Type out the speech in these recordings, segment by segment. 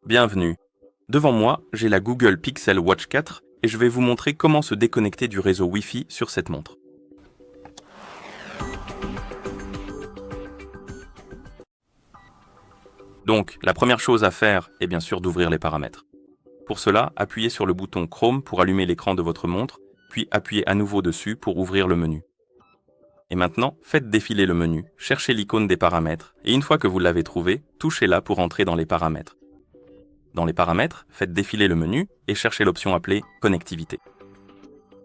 Bienvenue. Devant moi, j'ai la Google Pixel Watch 4 et je vais vous montrer comment se déconnecter du réseau Wi-Fi sur cette montre. Donc, la première chose à faire est bien sûr d'ouvrir les paramètres. Pour cela, appuyez sur le bouton Chrome pour allumer l'écran de votre montre, puis appuyez à nouveau dessus pour ouvrir le menu. Et maintenant, faites défiler le menu, cherchez l'icône des paramètres, et une fois que vous l'avez trouvé, touchez-la pour entrer dans les paramètres. Dans les paramètres, faites défiler le menu et cherchez l'option appelée Connectivité.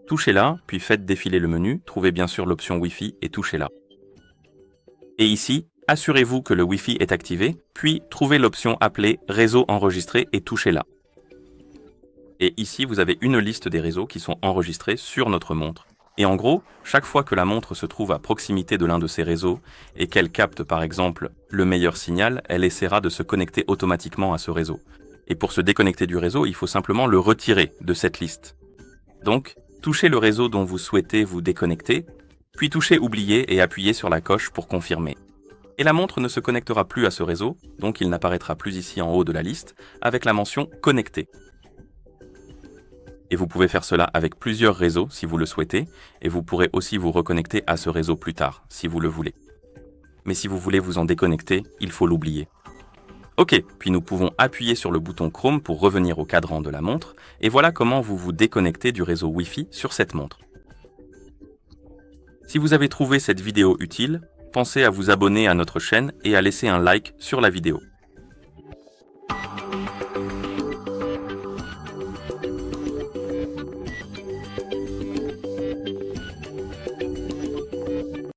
Touchez-la, puis faites défiler le menu, trouvez bien sûr l'option Wi-Fi et touchez-la. Et ici, assurez-vous que le Wi-Fi est activé, puis trouvez l'option appelée Réseau enregistré et touchez-la. Et ici, vous avez une liste des réseaux qui sont enregistrés sur notre montre. Et en gros, chaque fois que la montre se trouve à proximité de l'un de ces réseaux et qu'elle capte par exemple le meilleur signal, elle essaiera de se connecter automatiquement à ce réseau. Et pour se déconnecter du réseau, il faut simplement le retirer de cette liste. Donc, touchez le réseau dont vous souhaitez vous déconnecter, puis touchez Oublier et appuyez sur la coche pour confirmer. Et la montre ne se connectera plus à ce réseau, donc il n'apparaîtra plus ici en haut de la liste, avec la mention Connecté. Et vous pouvez faire cela avec plusieurs réseaux si vous le souhaitez, et vous pourrez aussi vous reconnecter à ce réseau plus tard, si vous le voulez. Mais si vous voulez vous en déconnecter, il faut l'oublier. Ok, puis nous pouvons appuyer sur le bouton Chrome pour revenir au cadran de la montre, et voilà comment vous vous déconnectez du réseau Wi-Fi sur cette montre. Si vous avez trouvé cette vidéo utile, pensez à vous abonner à notre chaîne et à laisser un like sur la vidéo.